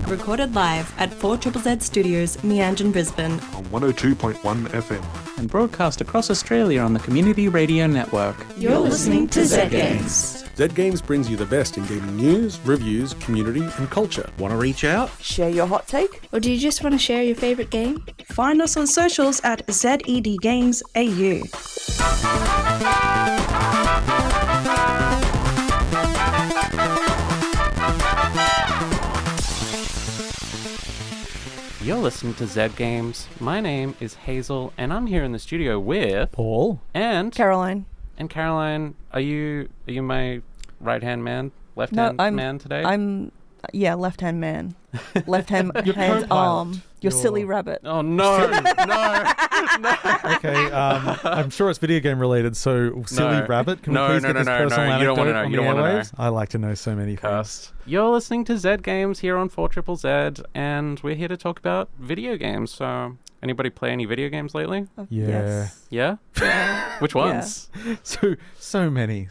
recorded live at 4ZZZ Studios, Meanjin, Brisbane. On 102.1 FM. And broadcast across Australia on the Community Radio Network. You're listening to Z Games. Z Games brings you the best in gaming news, reviews, community and culture. Want to reach out? Share your hot take? Or do you just want to share your favourite game? Find us on socials at ZEDGamesAU. You're listening to Z Games. My name is Hazel, and I'm here in the studio with Paul and Caroline. And Caroline, are you my right-hand man, left-hand man today? I'm left-hand man. Left-hand hand arm. Your silly rabbit. Oh no, no. Okay, I'm sure it's video game related, so silly rabbit. Can we please get this personal anecdote? You don't want to know. You don't want to know. I like to know so many things. You're listening to Z Games here on 4ZZZ, and we're here to talk about video games. So, anybody play any video games lately? Yeah. Yeah? Which ones? Yeah. So many.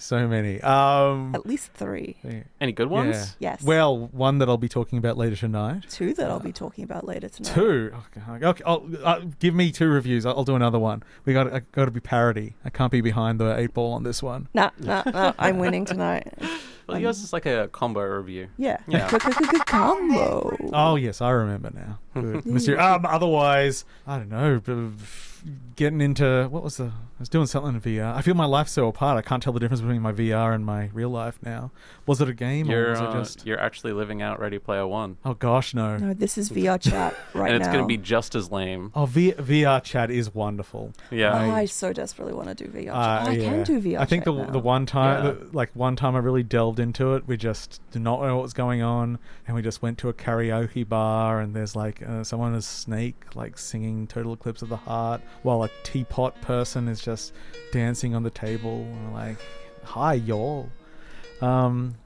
At least 3. Any good ones? Yeah. Yes. Well, one that I'll be talking about later tonight. 2 that I'll be talking about later tonight. 2? Okay. Give me 2 reviews. I'll do another one. I got to be parody. I can't be behind the 8 ball on this one. No. I'm winning tonight. Well, yours is like a combo review. Yeah. Combo. Oh, yes, I remember now. Good. Monsieur. Otherwise, I don't know. Getting into I was doing something in VR. I feel my life's so apart. I can't tell the difference between my VR and my real life now. Was it a game or was it just? You're actually living out Ready Player One. Oh gosh, no. No, this is VR chat right now. And it's going to be just as lame. Oh, VR chat is wonderful. Yeah. I so desperately want to do VR chat. I can do VR chat. I think the one time, one time I really delved into it, we just did not know what was going on, and we just went to a karaoke bar, and there's someone as Snake singing Total Eclipse of the Heart, while a teapot person is just dancing on the table. And like, hi y'all.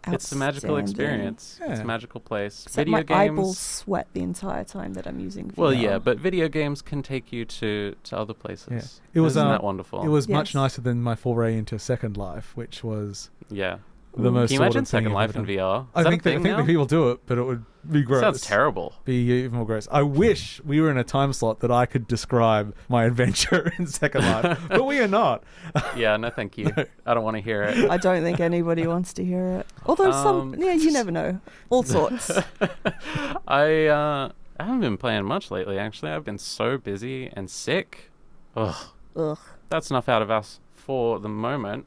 It's a magical experience. Yeah. It's a magical place. Except video my games eyeballs sweat the entire time that I'm using VR. Well, yeah, but video games can take you to other places. Yeah. Isn't that wonderful? It was much nicer than my foray into Second Life, which was the most. Can you imagine Second Life in VR? I think that people do it, but it would be gross. Sounds terrible. Be even more gross. I wish we were in a time slot that I could describe my adventure in Second Life, but we are not. Yeah, no, thank you. No. I don't want to hear it. I don't think anybody wants to hear it. Although you never know. All sorts. I haven't been playing much lately. Actually, I've been so busy and sick. Ugh. That's enough out of us for the moment.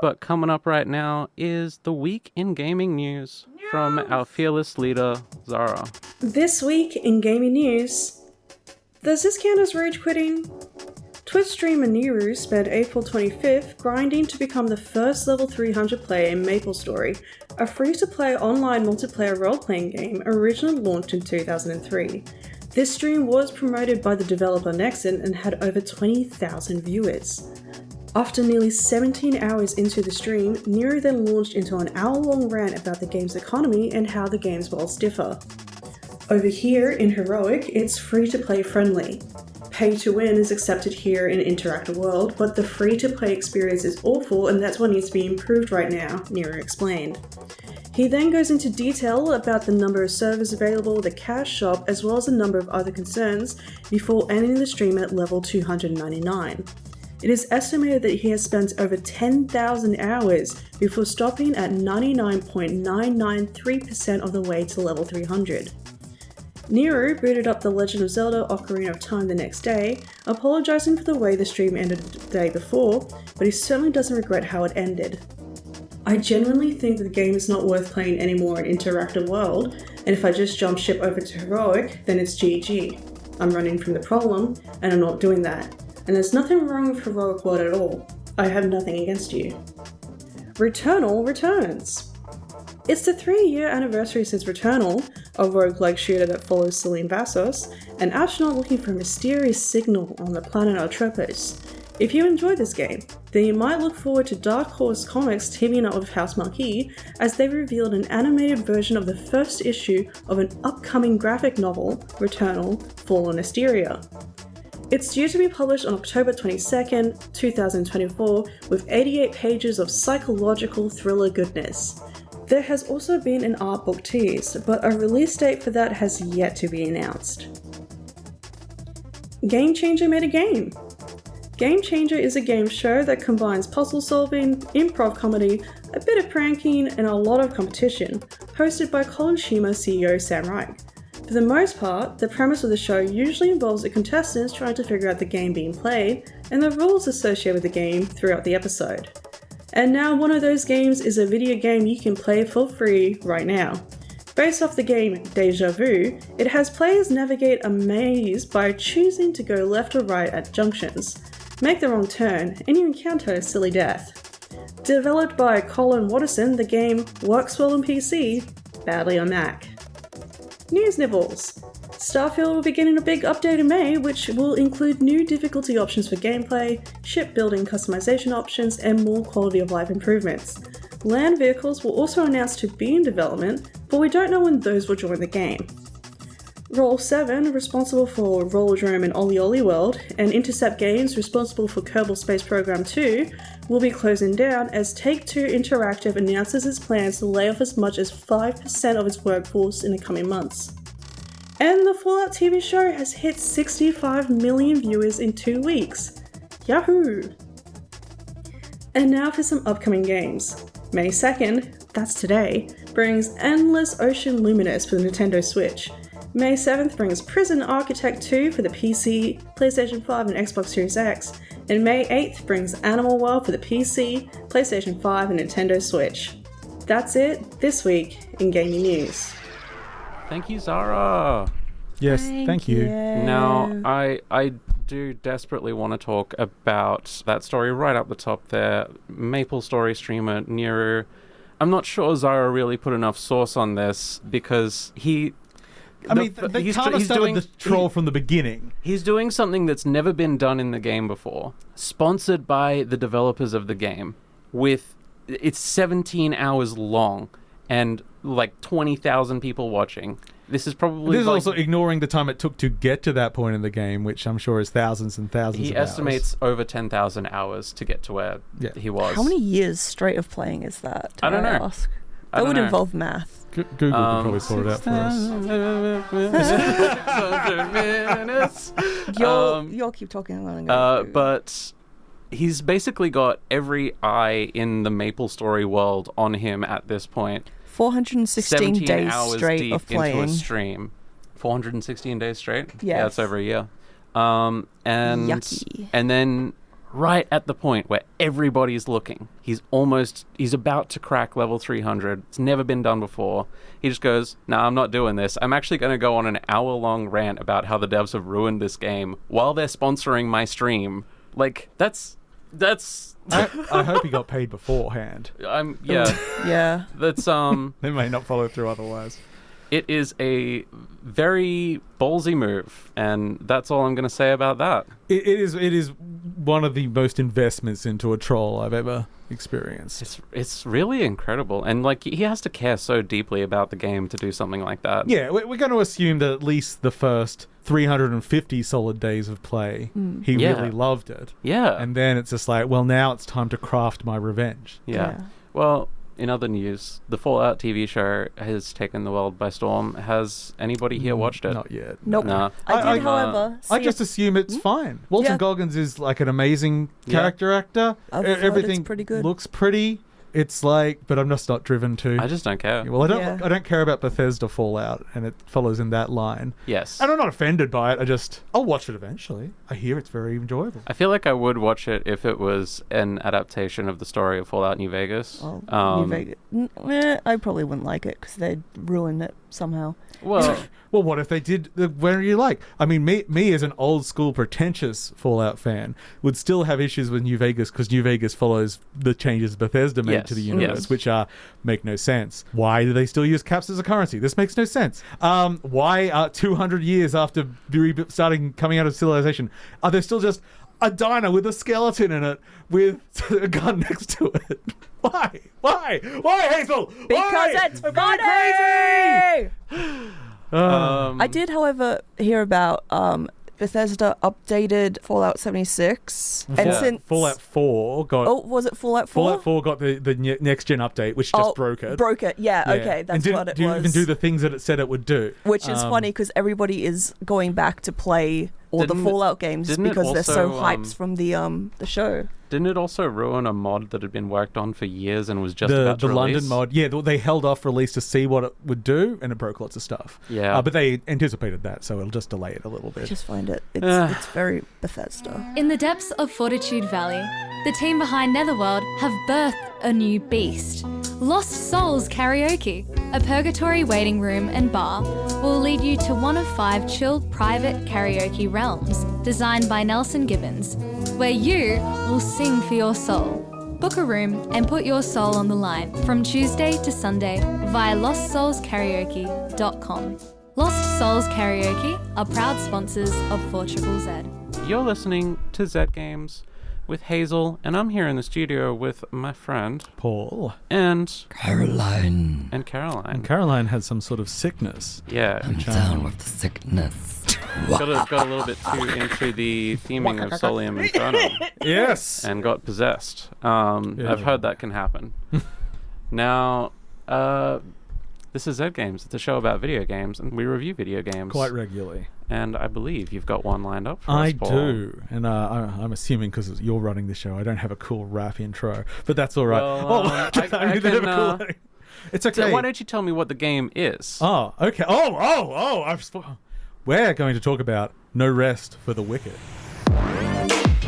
But coming up right now is the week in gaming news from our fearless leader, Zara. This week in gaming news, does this count as rage quitting? Twitch streamer Niru spent April 25th grinding to become the first level 300 player in MapleStory, a free-to-play online multiplayer role-playing game originally launched in 2003. This stream was promoted by the developer Nexon and had over 20,000 viewers. After nearly 17 hours into the stream, Nero then launched into an hour-long rant about the game's economy and how the game's worlds differ. Over here, in Heroic, it's free-to-play friendly. Pay-to-win is accepted here in Interactive World, but the free-to-play experience is awful and that's what needs to be improved right now, Nero explained. He then goes into detail about the number of servers available, the cash shop, as well as a number of other concerns before ending the stream at level 299. It is estimated that he has spent over 10,000 hours before stopping at 99.993% of the way to level 300. Nero booted up The Legend of Zelda Ocarina of Time the next day, apologising for the way the stream ended the day before, but he certainly doesn't regret how it ended. I genuinely think that the game is not worth playing anymore in Interactive World, and if I just jump ship over to Heroic, then it's GG. I'm running from the problem, and I'm not doing that. And there's nothing wrong with Heroic World at all. I have nothing against you. Returnal returns. It's the 3-year anniversary since Returnal, a roguelike shooter that follows Celine Vassos, an astronaut looking for a mysterious signal on the planet Atropos. If you enjoy this game, then you might look forward to Dark Horse Comics teaming up with House Marquee as they revealed an animated version of the first issue of an upcoming graphic novel, Returnal: Fall on Asteria. It's due to be published on October 22nd, 2024, with 88 pages of psychological thriller goodness. There has also been an art book teased, but a release date for that has yet to be announced. Game Changer made a game. Game Changer is a game show that combines puzzle solving, improv comedy, a bit of pranking, and a lot of competition, hosted by College Humor CEO Sam Reich. For the most part, the premise of the show usually involves the contestants trying to figure out the game being played and the rules associated with the game throughout the episode. And now one of those games is a video game you can play for free right now. Based off the game Deja Vu, it has players navigate a maze by choosing to go left or right at junctions, make the wrong turn, and you encounter a silly death. Developed by Colin Watterson, the game works well on PC, badly on Mac. News nibbles. Starfield will be getting a big update in May, which will include new difficulty options for gameplay, shipbuilding customization options, and more quality of life improvements. Land vehicles were also announced to be in development, but we don't know when those will join the game. Roll 7, responsible for Rollerdrome and Oli Oli World, and Intercept Games, responsible for Kerbal Space Program 2, will be closing down as Take-Two Interactive announces its plans to lay off as much as 5% of its workforce in the coming months. And the Fallout TV show has hit 65 million viewers in 2 weeks. Yahoo! And now for some upcoming games. May 2nd, that's today, brings Endless Ocean Luminous for the Nintendo Switch. May 7th brings Prison Architect 2 for the PC, PlayStation 5 and Xbox Series X, and May 8th brings Animal World for the PC, PlayStation 5 and Nintendo Switch. That's it this week in gaming news. Thank you, Zara. Yes, thank you. Now, I do desperately want to talk about that story right up the top there. Maple Story streamer Niru. I'm not sure Zara really put enough sauce on this because they kind of started the troll from the beginning. He's doing something that's never been done in the game before. Sponsored by the developers of the game. It's 17 hours long and like 20,000 people watching. This is probably also ignoring the time it took to get to that point in the game, which I'm sure is thousands and thousands of hours. He estimates over 10,000 hours to get to where he was. How many years straight of playing is that? I don't know. That would involve math. Google could probably sort it out for us. You'll keep talking. But he's basically got every eye in the Maple Story world on him at this point. 416 days straight of playing. Into a stream. 416 days straight? Yes. Yeah, that's over a year. Yucky. And then right at the point where everybody's looking, he's about to crack level 300. It's never been done before. He just goes, I'm not doing this. I'm actually going to go on an hour-long rant about how the devs have ruined this game while they're sponsoring my stream. Like, that's... I hope he got paid beforehand. Yeah. That's They may not follow through otherwise. It is a very ballsy move, and that's all I'm going to say about that. It is one of the most investments into a troll I've ever experienced. It's really incredible, and like he has to care so deeply about the game to do something like that. Yeah, we're going to assume that at least the first 350 solid days of play, he really loved it. Yeah. And then it's just like, well, now it's time to craft my revenge. Yeah. Well, in other news, the Fallout TV show has taken the world by storm. Has anybody here watched it? Not yet. Nope. No. I did, however. I just assume it's fine. Walton Goggins is like an amazing character actor. Everything it's pretty good. Looks pretty. It's like, but I'm just not driven to. I just don't care. Well, I don't care about Bethesda Fallout, and it follows in that line. Yes. And I'm not offended by it. I'll watch it eventually. I hear it's very enjoyable. I feel like I would watch it if it was an adaptation of the story of Fallout New Vegas. New Vegas. I probably wouldn't like it because they'd ruin it somehow. Well, what if they did? What are you like? I mean, me as an old school pretentious Fallout fan would still have issues with New Vegas because New Vegas follows the changes Bethesda made to the universe, which make no sense. Why do they still use caps as a currency? This makes no sense. Why 200 years after coming out of civilization, are there still just a diner with a skeleton in it with a gun next to it? Why? Why, Hazel? Because it's funny! I did, however, hear about Bethesda updated Fallout 76. And Yeah. since Fallout 4 got... Oh, was it Fallout 4? Fallout 4 got the next-gen update, which just broke it. Broke it, yeah. Okay, and that's didn't, what it didn't was. even do the things that it said it would do. Which is funny because everybody is going back to play all the Didn't it- Fallout games didn't it because they're so also, hyped from the show. Didn't it also ruin a mod that had been worked on for years and was just The about to release? London mod, yeah, they held off release to see what it would do, and it broke lots of stuff. Yeah. But they anticipated that, so it'll just delay it a little I bit. just find it's very Bethesda. In the depths of Fortitude Valley, the team behind Netherworld have birthed a new beast. Lost Souls Karaoke, a purgatory waiting room and bar, will lead you to one of 5 chilled private karaoke realms designed by Nelson Gibbons, where you will sing for your soul. Book a room and put your soul on the line from Tuesday to Sunday via lostsoulskaraoke.com. Lost Souls Karaoke are proud sponsors of 4ZZZ. You're listening to Zed Games with Hazel, and I'm here in the studio with my friend Paul. and Caroline. and Caroline. And Caroline had some sort of sickness. Yeah, I'm down with the sickness. got a little bit too into the theming of Solium Infernum Yes! and got possessed. I've heard that can happen. Now, this is Zed Games. It's a show about video games, and we review video games Quite regularly. And I believe you've got one lined up for I us, Paul. do. And I'm assuming because you're running the show, I don't have a cool rap intro. But that's all right. Well, I don't have a can, cool... It's So okay. why don't you tell me what the game is? Oh, okay. We're going to talk about No Rest for the Wicked.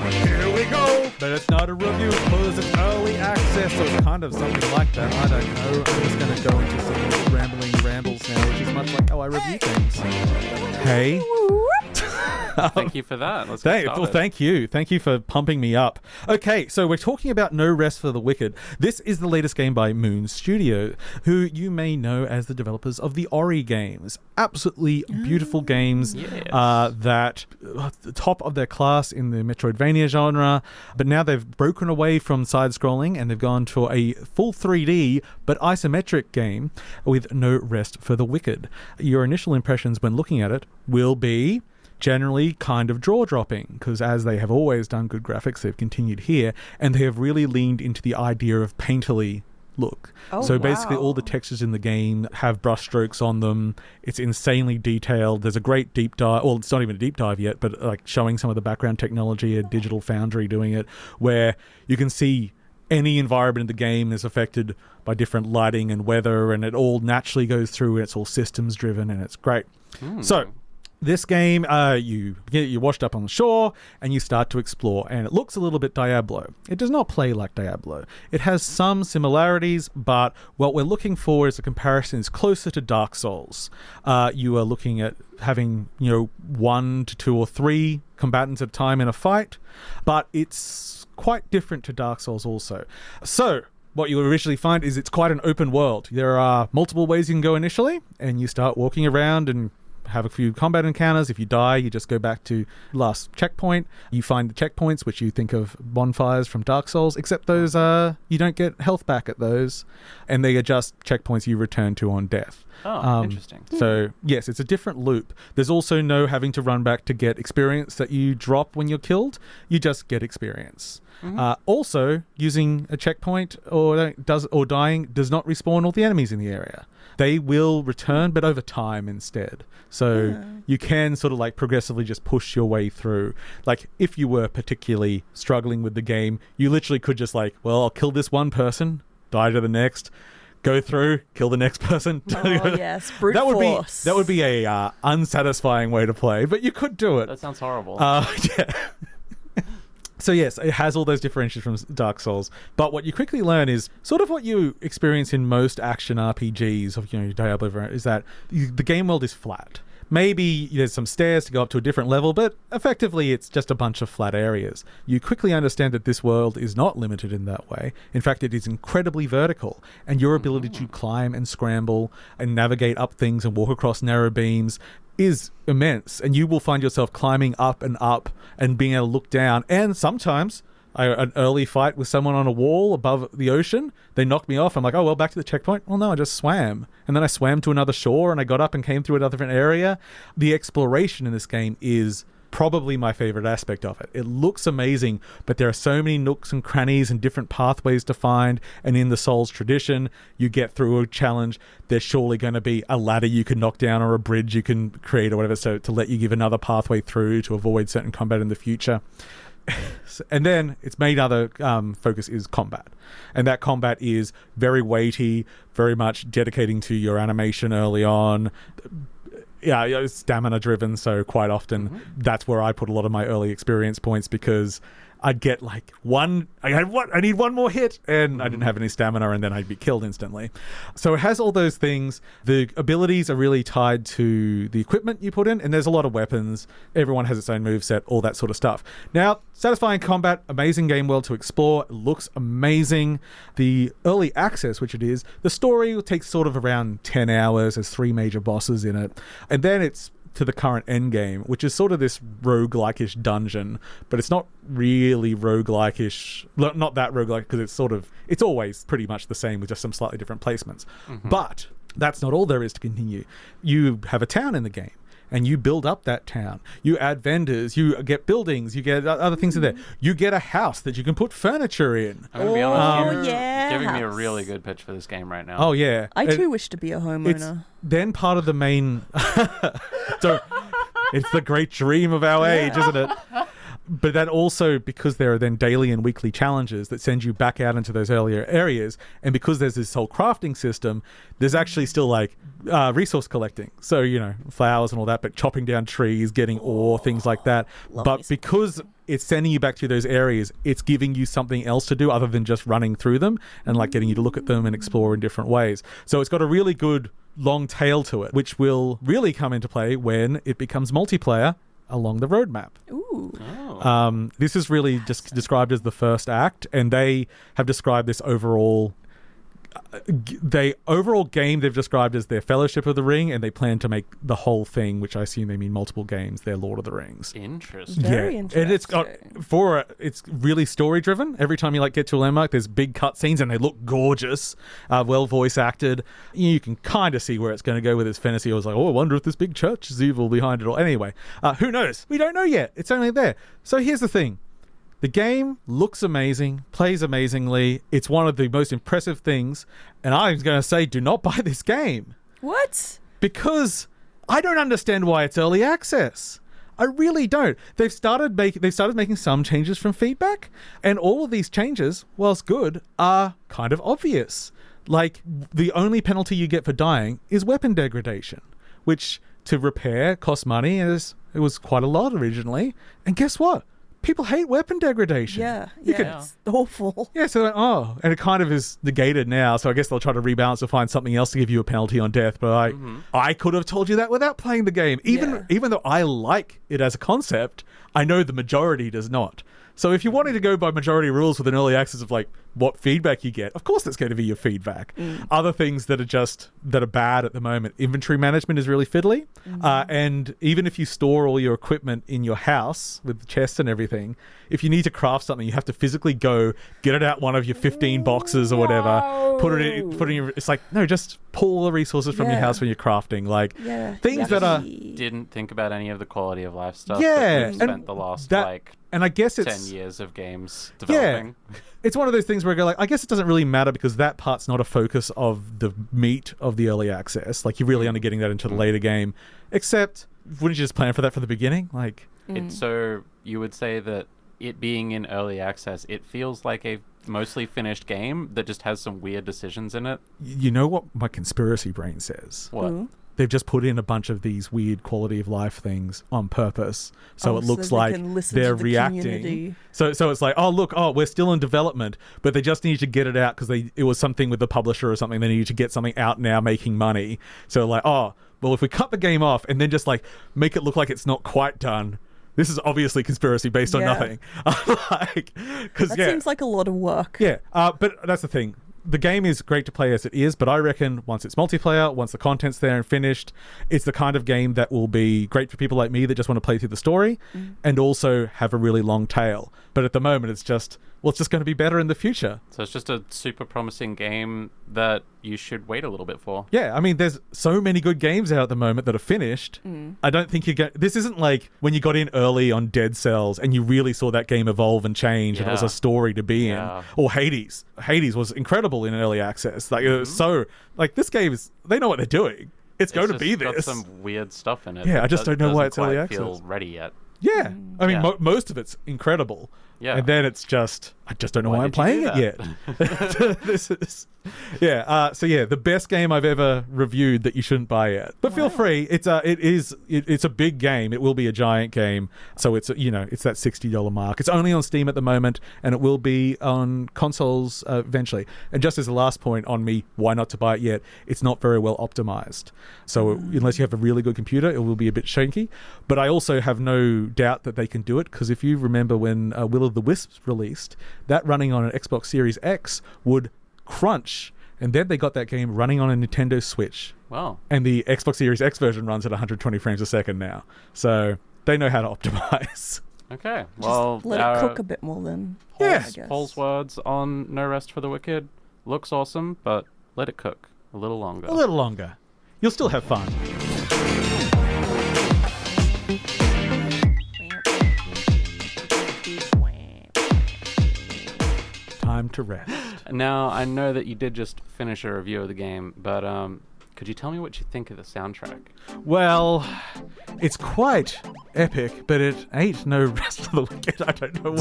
Here we go! But it's not a review because it's early access, so it's kind of something like that. I don't know. I'm just going to go into some rambling rambles now, which is much like how I review things. Hey. Thank you for that. Let's get started. Well, thank you. Thank you for pumping me up. Okay, so we're talking about No Rest for the Wicked. This is the latest game by Moon Studio, who you may know as the developers of the Ori games. Absolutely beautiful games that the top of their class in the Metroidvania genre, but now they've broken away from side-scrolling and they've gone to a full 3D but isometric game with No Rest for the Wicked. Your initial impressions when looking at it will be generally kind of jaw-dropping, because as they have always done good graphics, they've continued here, and they have really leaned into the idea of painterly look. So basically all the textures in the game have brushstrokes on them. It's insanely detailed. There's a great deep dive, well, it's not even a deep dive yet, but like showing some of the background technology, a Digital Foundry doing it, where you can see any environment in the game is affected by different lighting and weather, and it all naturally goes through, and it's all systems driven, and it's great. So this game, you're washed up on the shore and you start to explore, and it looks a little bit Diablo. It does not play like Diablo. It has some similarities, but what we're looking for is a comparison is closer to Dark Souls. You are looking at having 1 to 2 or 3 combatants at a time in a fight, but it's quite different to Dark Souls also. So what you'll originally find is it's quite an open world. There are multiple ways you can go initially, and you start walking around and have a few combat encounters. If you die, you just go back to last checkpoint. You find the checkpoints, which you think of bonfires from Dark Souls, except those you don't get health back at those, and they are just checkpoints you return to on death. Interesting. So yes, it's a different loop. There's also no having to run back to get experience that you drop when you're killed. You just get experience. Also, using a checkpoint or dying does not respawn all the enemies in the area. They will return, but over time instead. So you can sort of like progressively just push your way through. Like if you were particularly struggling with the game, you literally could just like, well, I'll kill this one person, die to the next, go through, kill the next person. Oh yes, brute force. That would be a unsatisfying way to play, but you could do it. That sounds horrible. Yeah. So yes, it has all those differentials from Dark Souls, but what you quickly learn is sort of what you experience in most action RPGs of Diablo, is that the game world is flat. Maybe there's some stairs to go up to a different level, but effectively it's just a bunch of flat areas. You quickly understand that this world is not limited in that way. In fact, it is incredibly vertical, and your ability to climb and scramble and navigate up things and walk across narrow beams is immense, and you will find yourself climbing up and being able to look down. And sometimes an early fight with someone on a wall above the ocean, they knocked me off. I'm like, oh well, back to the checkpoint. Well, no, I just swam, and then I swam to another shore, and I got up and came through another different area. The exploration in this game is probably my favorite aspect of it. It looks amazing, but there are so many nooks and crannies and different pathways to find. And in the Souls tradition, you get through a challenge, there's surely going to be a ladder you can knock down or a bridge you can create or whatever, so to let you give another pathway through to avoid certain combat in the future. And then its main other focus is combat. And that combat is very weighty, very much dedicating to your animation early on. Yeah, it's stamina driven, so quite often that's where I put a lot of my early experience points, because I'd get like I need one more hit, and I didn't have any stamina, and then I'd be killed instantly. So it has all those things. The abilities are really tied to the equipment you put in, and there's a lot of weapons. Everyone has its own moveset, all that sort of stuff. Now, satisfying combat, amazing game world to explore. It looks amazing. The early access, which it is, the story takes sort of around 10 hours. There's 3 major bosses in it. And then it's to the current end game, which is sort of this roguelike-ish dungeon, but it's not really roguelike-ish, not that roguelike, because it's always pretty much the same with just some slightly different placements. But that's not all there is to continue. You have a town in the game, and you build up that town. You add vendors, you get buildings, you get other things in there. You get a house that you can put furniture in. I'm going to be honest, you're giving me a really good pitch for this game right now. Oh, yeah. I too wish to be a homeowner. It's then part of the main... So it's the great dream of our age, isn't it? But that also, because there are then daily and weekly challenges that send you back out into those earlier areas, and because there's this whole crafting system, there's actually still like resource collecting. So, flowers and all that, but chopping down trees, getting ore, things like that. But because it's sending you back to those areas, it's giving you something else to do other than just running through them and like getting you to look at them and explore in different ways. So it's got a really good long tail to it, which will really come into play when it becomes multiplayer along the roadmap. Ooh. This is really just described as the first act, and they have described this overall game they've described as their Fellowship of the Ring, and they plan to make the whole thing, which I assume they mean multiple games, their Lord of the Rings. Interesting. Very interesting. And it's really story driven. Every time you get to a landmark, there's big cutscenes, and they look gorgeous, well voice acted. You can kind of see where it's going to go with its fantasy. I was like, I wonder if this big church is evil behind it all. Anyway, who knows? We don't know yet. It's only there. So here's the thing. The game looks amazing, plays amazingly. It's one of the most impressive things. And I'm going to say, do not buy this game. What? Because I don't understand why it's early access. I really don't. They've started making some changes from feedback. And all of these changes, whilst good, are kind of obvious. Like, the only penalty you get for dying is weapon degradation, which to repair costs money. It was quite a lot originally. And guess what? People hate weapon degradation. Yeah. It's awful. Yeah, so and it kind of is negated now, so I guess they'll try to rebalance to find something else to give you a penalty on death, but I could have told you that without playing the game. Even though I like it as a concept, I know the majority does not. So if you're wanting to go by majority rules with an early access of like what feedback you get, of course that's going to be your feedback. Other things that are bad at the moment, inventory management is really fiddly. And even if you store all your equipment in your house with chests and everything, if you need to craft something, you have to physically go get it out one of your 15 boxes or whatever, put it in your, it's like, no, just pull the resources from your house when you're crafting. Like things that are... Didn't think about any of the quality of life stuff. Yeah. That we've spent the last and I guess it's 10 years of games developing. Yeah. It's one of those things where I go like, I guess it doesn't really matter because that part's not a focus of the meat of the early access. Like you're really only getting that into the later game. Except, wouldn't you just plan for that from the beginning? Like, It's so you would say that it being in early access, it feels like a mostly finished game that just has some weird decisions in it. You know what my conspiracy brain says? What? They've just put in a bunch of these weird quality of life things on purpose. So it looks like they're reacting. So it's like, we're still in development, but they just need to get it out because it was something with the publisher or something. They needed to get something out now making money. So like, well, if we cut the game off and then just like make it look like it's not quite done, this is obviously conspiracy based on nothing. Seems like a lot of work. Yeah, but that's the thing. The game is great to play as it is, but I reckon once it's multiplayer, once the content's there and finished, it's the kind of game that will be great for people like me that just want to play through the story and also have a really long tail. But at the moment, it's just well, it's just going to be better in the future. So it's just a super promising game that you should wait a little bit for. Yeah, I mean, there's so many good games out at the moment that are finished. I don't think you get... This isn't like when you got in early on Dead Cells and you really saw that game evolve and change and it was a story to be in. Or Hades. Hades was incredible in early access. Like, it was so... Like, this game is... They know what they're doing. It's going to be this. It's got some weird stuff in it. Yeah, I just don't know why it's early access. It doesn't feel ready yet. Yeah. I mean, most of it's incredible. Yeah. And then it's just, I just don't know why I'm playing it yet. This is, so the best game I've ever reviewed that you shouldn't buy yet. But feel free. It's a big game. It will be a giant game. So it's that $60 mark. It's only on Steam at the moment, and it will be on consoles eventually. And just as a last point on me, why not to buy it yet? It's not very well optimized. So unless you have a really good computer, it will be a bit shaky. But I also have no doubt that they can do it, because if you remember when Will of the Wisps released, that running on an Xbox Series X would crunch, and then they got that game running on a Nintendo Switch. Wow. And the Xbox Series X version runs at 120 frames a second now. So they know how to optimize. Okay. Well, just let it cook a bit more then. Paul's words on No Rest for the Wicked. Looks awesome, but let it cook a little longer. A little longer. You'll still have fun. Time to rest. Now, I know that you did just finish a review of the game, but could you tell me what you think of the soundtrack? Well, it's quite epic, but it ain't no Rest for the Wicked. I don't know.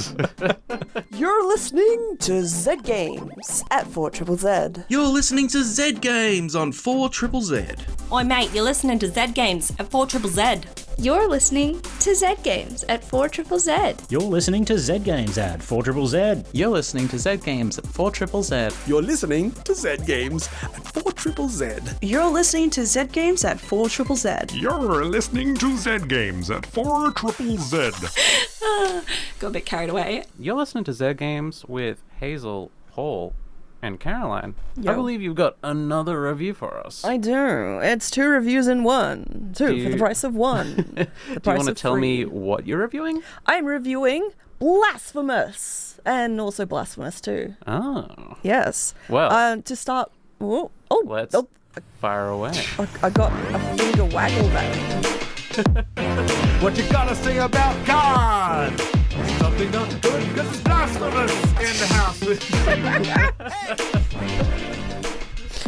You're listening to Z Games at 4ZZZ. You're listening to Z Games on 4ZZZ. Oi mate, you're listening to Z Games at 4ZZZ. You're listening to Z Games at 4ZZZ. You're listening to Z Games at 4ZZZ. You're listening to Z Games at 4ZZZ. You're listening to Z Games at 4ZZZ. You're listening to Z Games at 4ZZZ. You're listening to Z Games at 4ZZZ. Got a bit carried away. You're listening to Z Games with Hazel, Paul, and Caroline. Yo. I believe you've got another review for us. I do. It's 2 reviews in 1. 2 for the price of 1. Do you want to tell me what you're reviewing? I'm reviewing Blasphemous. And also Blasphemous 2. Oh. Yes. Well. To start... Let's fire away. I got a finger waggle there. What you gotta say about God? Something not good, because it's blasphemous in the house.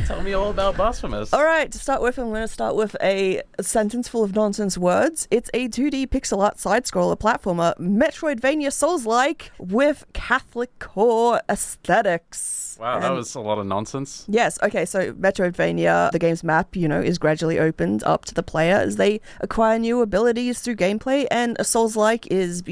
Tell me all about Blasphemous. All right, to start with, I'm going to start with a sentence full of nonsense words. It's a 2D pixel art side-scroller platformer, Metroidvania Souls-like, with Catholic core aesthetics. Wow, that was a lot of nonsense. Yes, okay, so Metroidvania, the game's map, is gradually opened up to the player as they acquire new abilities through gameplay, and a Souls-like is,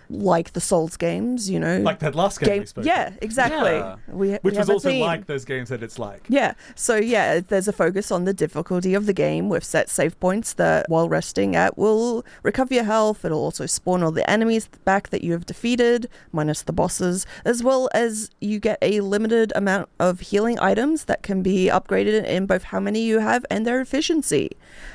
like the Souls games, Like that last game we spoke Yeah, exactly. Yeah. Which was also like those games that it's like. Yeah, so there's a focus on the difficulty of the game with set save points that, while resting at, will recover your health. It'll also spawn all the enemies back that you have defeated, minus the bosses, as well as you get a limited amount of healing items that can be upgraded in both how many you have and their efficiency.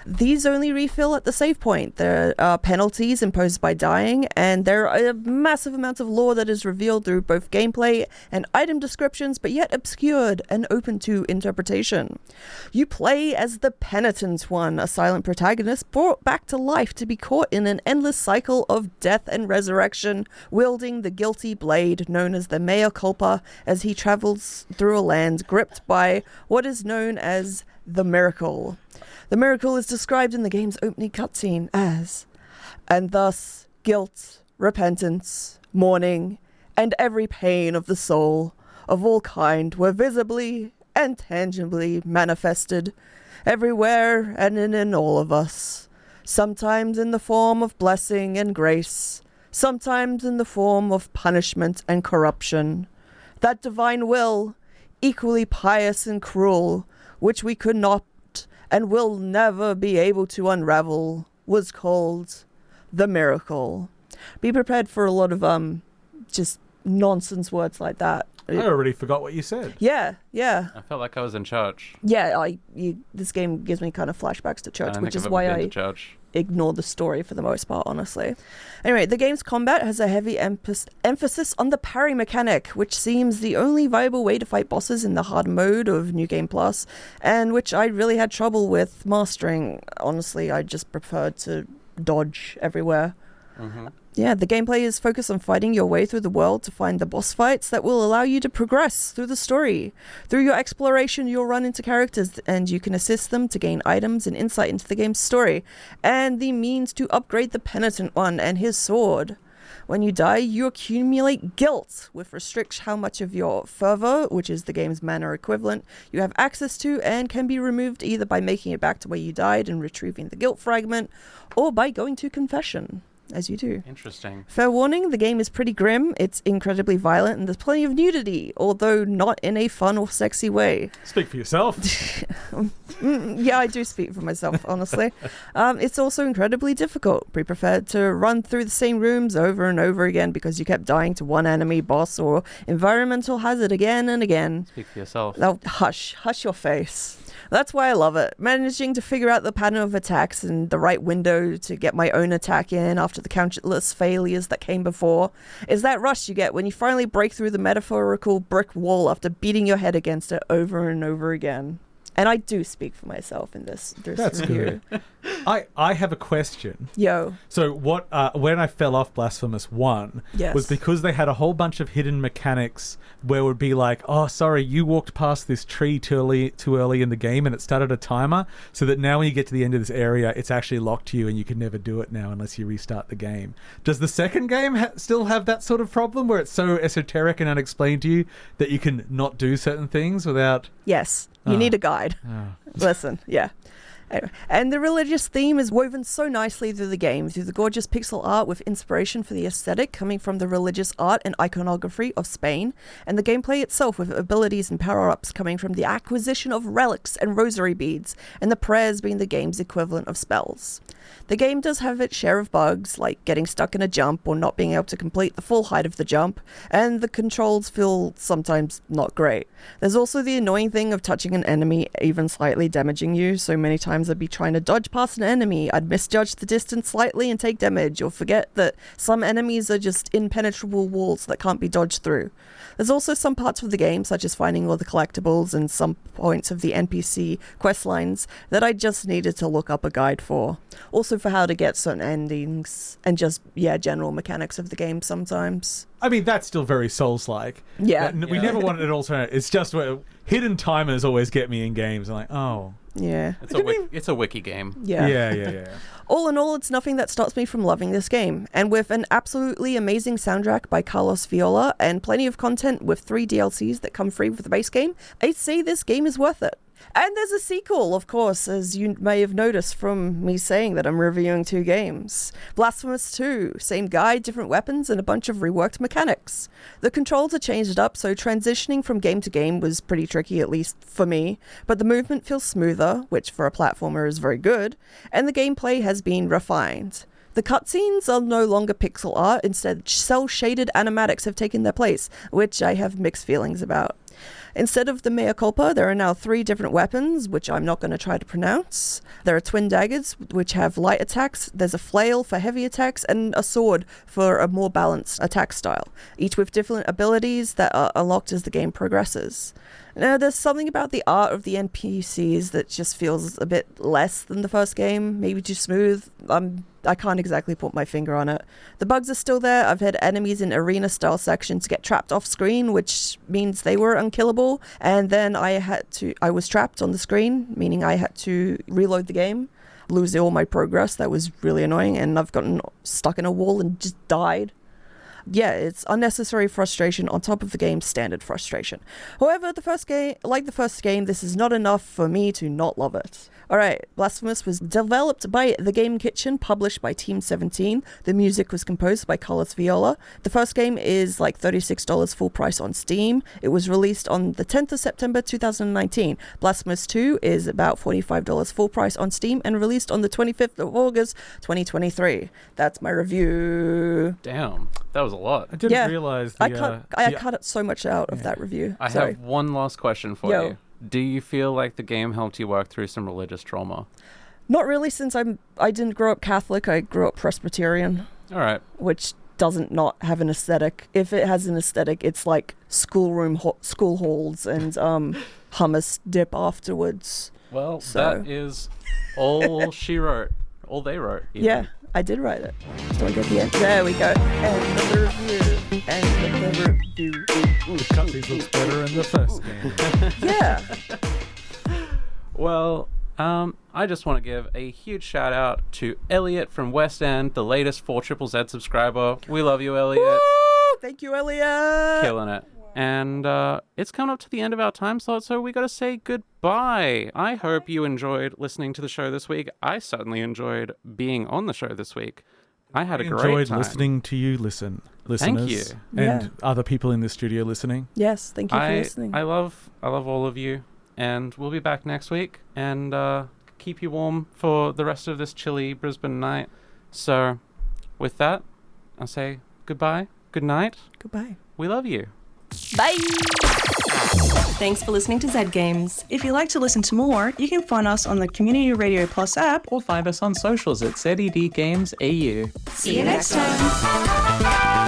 These only refill at the save point. There are penalties imposed by dying, and there are massive amounts of lore that is revealed through both gameplay and item descriptions, but yet obscured and open to interpretation. You play as the Penitent One, a silent protagonist brought back to life to be caught in an endless cycle of death and resurrection, wielding the guilty blade known as the Mea Culpa as he travels through a land gripped by what is known as the Miracle. The Miracle is described in the game's opening cutscene as, and thus guilt, repentance, mourning, and every pain of the soul of all kind were visibly and tangibly manifested everywhere and in all of us, sometimes in the form of blessing and grace, sometimes in the form of punishment and corruption. That divine will, equally pious and cruel, which we could not and will never be able to unravel, was called the Miracle. Be prepared for a lot of just nonsense words like that I already forgot what you said. Yeah. I felt like I was in church. Yeah, this game gives me kind of flashbacks to church, which is why I ignore the story for the most part, honestly. Anyway, the game's combat has a heavy emphasis on the parry mechanic, which seems the only viable way to fight bosses in the hard mode of New Game Plus, and which I really had trouble with mastering. Honestly, I just preferred to dodge everywhere. Mm-hmm. Yeah, the gameplay is focused on fighting your way through the world to find the boss fights that will allow you to progress through the story. Through your exploration, you'll run into characters and you can assist them to gain items and insight into the game's story, and the means to upgrade the Penitent One and his sword. When you die, you accumulate guilt, which restricts how much of your fervor, which is the game's mana equivalent, you have access to, and can be removed either by making it back to where you died and retrieving the guilt fragment, or by going to confession. As you do. Interesting. Fair warning, the game is pretty grim, it's incredibly violent, and there's plenty of nudity, although not in a fun or sexy way. Speak for yourself. Yeah, I do speak for myself, honestly. It's also incredibly difficult. We preferred to run through the same rooms over and over again because you kept dying to one enemy, boss, or environmental hazard again and again. Speak for yourself. Oh, hush your face. That's why I love it. Managing to figure out the pattern of attacks and the right window to get my own attack in after the countless failures that came before is that rush you get when you finally break through the metaphorical brick wall after beating your head against it over and over again. And I do speak for myself in this That's review. Good. I have a question. Yo. So what? When I fell off Blasphemous 1 was because they had a whole bunch of hidden mechanics where it would be like, oh, sorry, you walked past this tree too early in the game and it started a timer, so that now when you get to the end of this area, it's actually locked to you and you can never do it now unless you restart the game. Does the second game still have that sort of problem where it's so esoteric and unexplained to you that you can not do certain things without... Yes. You need a guide. Listen, yeah. Anyway, and the religious theme is woven so nicely through the game, through the gorgeous pixel art with inspiration for the aesthetic coming from the religious art and iconography of Spain, and the gameplay itself with abilities and power-ups coming from the acquisition of relics and rosary beads, and the prayers being the game's equivalent of spells. The game does have its share of bugs, like getting stuck in a jump or not being able to complete the full height of the jump, and the controls feel sometimes not great. There's also the annoying thing of touching an enemy even slightly damaging you, so many times I'd be trying to dodge past an enemy, I'd misjudge the distance slightly and take damage, or forget that some enemies are just impenetrable walls that can't be dodged through. There's also some parts of the game, such as finding all the collectibles and some points of the NPC quest lines, that I just needed to look up a guide for. Also for how to get certain endings, and just, general mechanics of the game sometimes. I mean, that's still very Souls-like. Yeah. We never wanted an alternative. It's just hidden timers always get me in games. I'm like, oh. Yeah. It's a wiki game. Yeah. All in all, it's nothing that stops me from loving this game. And with an absolutely amazing soundtrack by Carlos Viola and plenty of content with 3 DLCs that come free with the base game, I'd say this game is worth it. And there's a sequel, of course, as you may have noticed from me saying that I'm reviewing 2 games. Blasphemous 2, same guy, different weapons, and a bunch of reworked mechanics. The controls are changed up, so transitioning from game to game was pretty tricky, at least for me, but the movement feels smoother, which for a platformer is very good, and the gameplay has been refined. The cutscenes are no longer pixel art, instead cel-shaded animatics have taken their place, which I have mixed feelings about. Instead of the mea culpa, there are now 3 different weapons, which I'm not going to try to pronounce. There are twin daggers, which have light attacks. There's a flail for heavy attacks, and a sword for a more balanced attack style, each with different abilities that are unlocked as the game progresses. Now, there's something about the art of the NPCs that just feels a bit less than the first game, maybe too smooth. I can't exactly put my finger on it. The bugs are still there. I've had enemies in arena-style sections get trapped off-screen, which means they were unkillable, and then I was trapped on the screen, meaning I had to reload the game, lose all my progress. That was really annoying, and I've gotten stuck in a wall and just died. Yeah, it's unnecessary frustration on top of the game's standard frustration. However, the first game, this is not enough for me to not love it. Alright, Blasphemous was developed by The Game Kitchen, published by Team 17. The music was composed by Carlos Viola. The first game is like $36 full price on Steam. It was released on the 10th of September 2019. Blasphemous 2 is about $45 full price on Steam and released on the 25th of August 2023. That's my review. Damn, that was a lot. I didn't realize the, I cut so much out of that review. I Sorry. have one last question for you. Do you feel like the game helped you work through some religious trauma? Not really, since I didn't grow up Catholic. I grew up Presbyterian. All right. Which doesn't not have an aesthetic. If it has an aesthetic, it's like school halls and hummus dip afterwards. Well, that is all she wrote. All they wrote. Even. Yeah, I did write it. Do I get the end? There we go. And the review. And the review. The cutscenes looks better in the first game. Yeah. Well, I just want to give a huge shout out to Elliot from West End, the latest 4ZZZ subscriber. We love you, Elliot. Woo! Thank you, Elliot. Killing it. And it's coming up to the end of our time slot, so we got to say goodbye. I hope you enjoyed listening to the show this week. I certainly enjoyed being on the show this week. I had a great time. Enjoyed listening to you listeners. Thank you. And other people in the studio listening. Yes, thank you for listening. I love all of you. And we'll be back next week and keep you warm for the rest of this chilly Brisbane night. So with that, I'll say goodbye, good night. Goodbye. We love you. Bye. Thanks for listening to Zed Games. If you'd like to listen to more, you can find us on the Community Radio Plus app or find us on socials at ZED Games AU. See you next time.